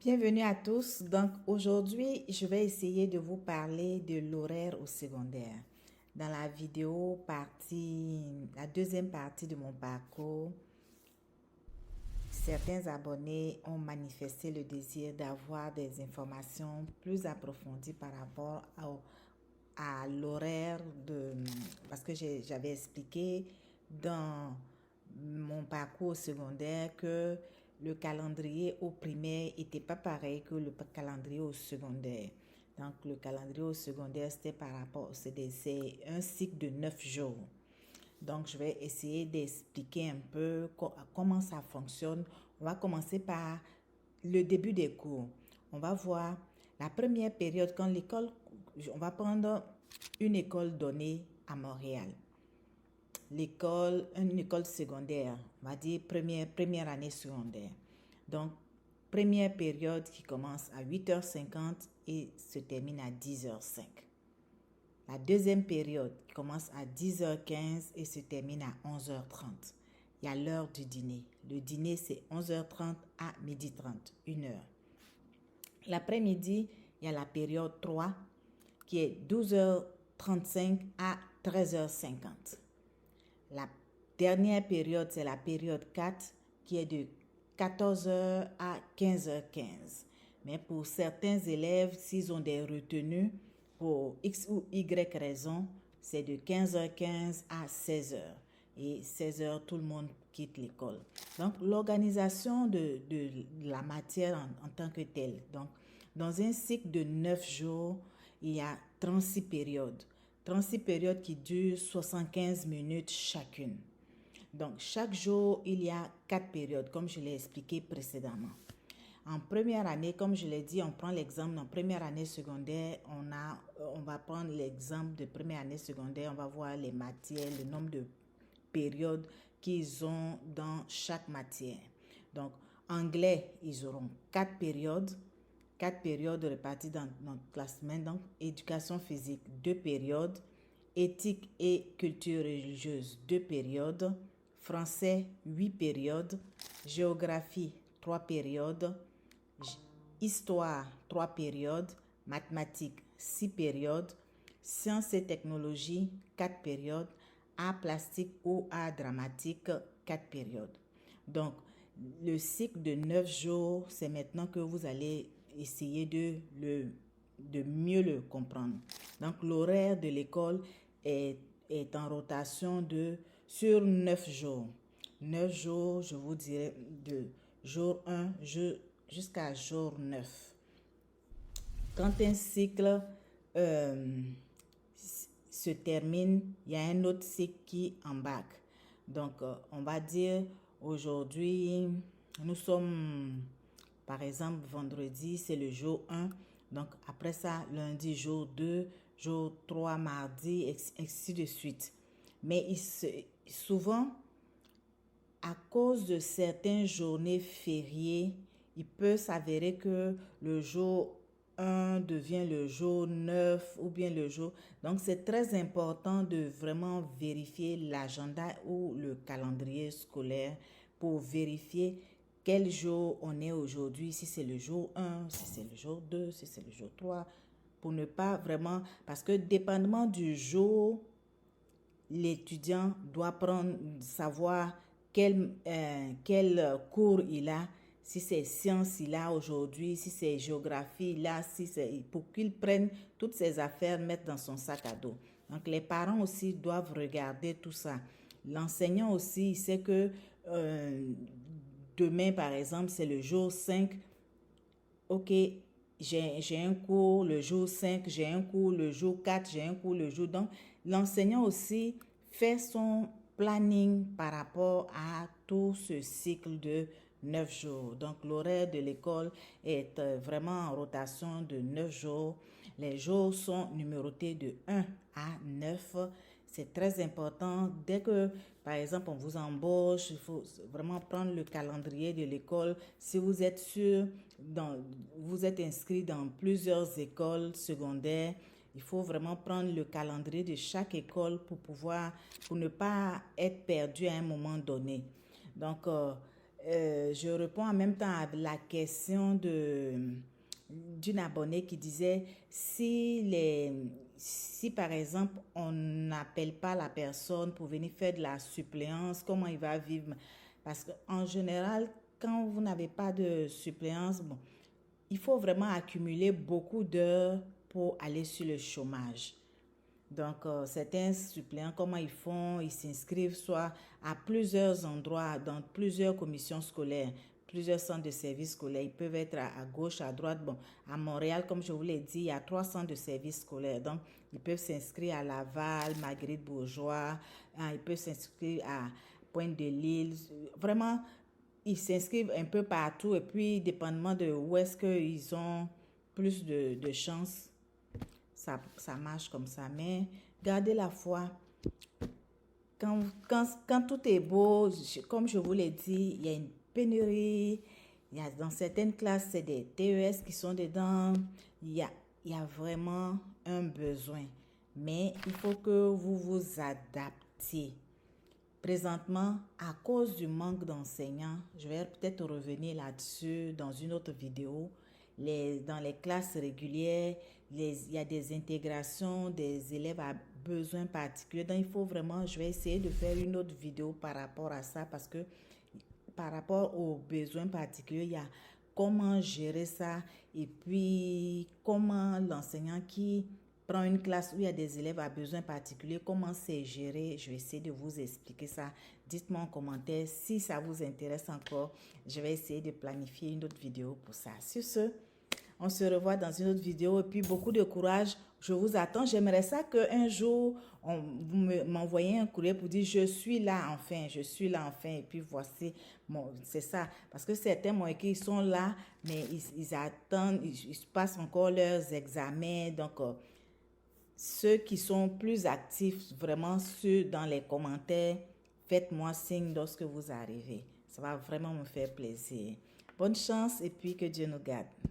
Bienvenue à tous. Donc aujourd'hui, je vais essayer de vous parler de l'horaire au secondaire. Dans la vidéo la deuxième partie de mon parcours, certains abonnés ont manifesté le désir d'avoir des informations plus approfondies par rapport à l'horaire parce que j'avais expliqué dans mon parcours secondaire que le calendrier au primaire n'était pas pareil que le calendrier au secondaire. Donc, le calendrier au secondaire, c'est un cycle de 9 jours. Donc, je vais essayer d'expliquer un peu comment ça fonctionne. On va commencer par le début des cours. On va voir la première période quand on va prendre une école donnée à Montréal. Une école secondaire, on va dire première année secondaire. Donc, première période qui commence à 8h50 et se termine à 10h05. La deuxième période qui commence à 10h15 et se termine à 11h30. Il y a l'heure du dîner. Le dîner, c'est 11h30 à 12h30, 1 heure. L'après-midi, il y a la période 3 qui est 12h35 à 13h50. La dernière période, c'est la période 4 qui est de 14h à 15h15. Mais pour certains élèves, s'ils ont des retenues, pour X ou Y raison, c'est de 15h15 à 16h. Et 16h, tout le monde quitte l'école. Donc, l'organisation de la matière en tant que telle. Donc, dans un cycle de 9 jours, il y a 36 périodes. 36 périodes qui durent 75 minutes chacune. Donc, chaque jour, il y a 4 périodes, comme je l'ai expliqué précédemment. En première année, comme je l'ai dit, on prend l'exemple. En première année secondaire, on va prendre l'exemple de première année secondaire. On va voir les matières, le nombre de périodes qu'ils ont dans chaque matière. Donc, anglais, ils auront 4 périodes. 4 périodes réparties dans la semaine. Donc, éducation physique, 2 périodes. Éthique et culture religieuse, 2 périodes. Français, 8 périodes. Géographie, 3 périodes. Histoire, 3 périodes. Mathématiques, 6 périodes. Sciences et technologies, 4 périodes. Art plastique ou art dramatique, 4 périodes. Donc, le cycle de 9 jours, c'est maintenant que vous allez essayer de mieux le comprendre. Donc, l'horaire de l'école est en rotation sur 9 jours. 9 jours, je vous dirais, de jour 1 jusqu'à jour 9. Quand un cycle se termine, il y a un autre cycle qui embarque. Donc, on va dire aujourd'hui, nous sommes, par exemple, vendredi, c'est le jour 1. Donc, après ça, lundi, jour 2, jour 3, mardi, ainsi de suite. Mais souvent, à cause de certaines journées fériées, il peut s'avérer que le jour 1 devient le jour 9 ou bien le jour. Donc, c'est très important de vraiment vérifier l'agenda ou le calendrier scolaire pour vérifier quel jour on est aujourd'hui, si c'est le jour 1, si c'est le jour 2, si c'est le jour 3, pour ne pas vraiment... Parce que dépendamment du jour, l'étudiant doit savoir quel cours il a, si c'est sciences il a aujourd'hui, si c'est géographie il a, pour qu'il prenne toutes ses affaires, mettre dans son sac à dos. Donc les parents aussi doivent regarder tout ça. L'enseignant aussi, il sait que demain par exemple c'est le jour 5. Ok, j'ai un cours le jour 5, j'ai un cours le jour 4, j'ai un cours le jour... Donc, l'enseignant aussi fait son planning par rapport à tout ce cycle de 9 jours. Donc, l'horaire de l'école est vraiment en rotation de 9 jours. Les jours sont numérotés de 1 à 9. C'est très important. Dès que, par exemple, on vous embauche, il faut vraiment prendre le calendrier de l'école. Si vous êtes vous êtes inscrit dans plusieurs écoles secondaires, il faut vraiment prendre le calendrier de chaque école pour ne pas être perdu à un moment donné. Donc, je réponds en même temps à la question d'une abonnée qui disait si par exemple on n'appelle pas la personne pour venir faire de la suppléance, comment il va vivre? Parce qu'en général, quand vous n'avez pas de suppléance, bon, il faut vraiment accumuler beaucoup d'heures pour aller sur le chômage. Donc, certains suppléants, comment ils font? Ils s'inscrivent soit à plusieurs endroits, dans plusieurs commissions scolaires, plusieurs centres de services scolaires. Ils peuvent être à gauche, à droite. Bon, à Montréal, comme je vous l'ai dit, il y a 3 centres de services scolaires. Donc, ils peuvent s'inscrire à Laval, Marguerite-Bourgeois. Ils peuvent s'inscrire à Pointe-de-L'Île. Vraiment, ils s'inscrivent un peu partout. Et puis, dépendamment de où est-ce qu'ils ont plus de chances, ça marche comme ça. Mais gardez la foi. Quand tout est beau, comme je vous l'ai dit, il y a une pénurie. Dans certaines classes, c'est des TES qui sont dedans. Il y a vraiment un besoin. Mais il faut que vous vous adaptiez. Présentement, à cause du manque d'enseignants, je vais peut-être revenir là-dessus dans une autre vidéo. Dans les classes régulières, il y a des intégrations des élèves à besoins particuliers. Donc, il faut vraiment, je vais essayer de faire une autre vidéo par rapport à ça parce que par rapport aux besoins particuliers, il y a comment gérer ça et puis comment l'enseignant qui prend une classe où il y a des élèves à besoins particuliers, comment c'est géré. Je vais essayer de vous expliquer ça. Dites-moi en commentaire si ça vous intéresse encore. Je vais essayer de planifier une autre vidéo pour ça. Sur ce, on se revoit dans une autre vidéo et puis beaucoup de courage. Je vous attends. J'aimerais ça qu'un jour, vous m'envoyez un courrier pour dire je suis là enfin, je suis là enfin. Et puis voici, c'est ça. Parce que certains m'ont écrit, ils sont là, mais ils attendent, ils passent encore leurs examens. Donc, ceux qui sont plus actifs vraiment dans les commentaires, faites-moi signe lorsque vous arrivez. Ça va vraiment me faire plaisir. Bonne chance et puis que Dieu nous garde.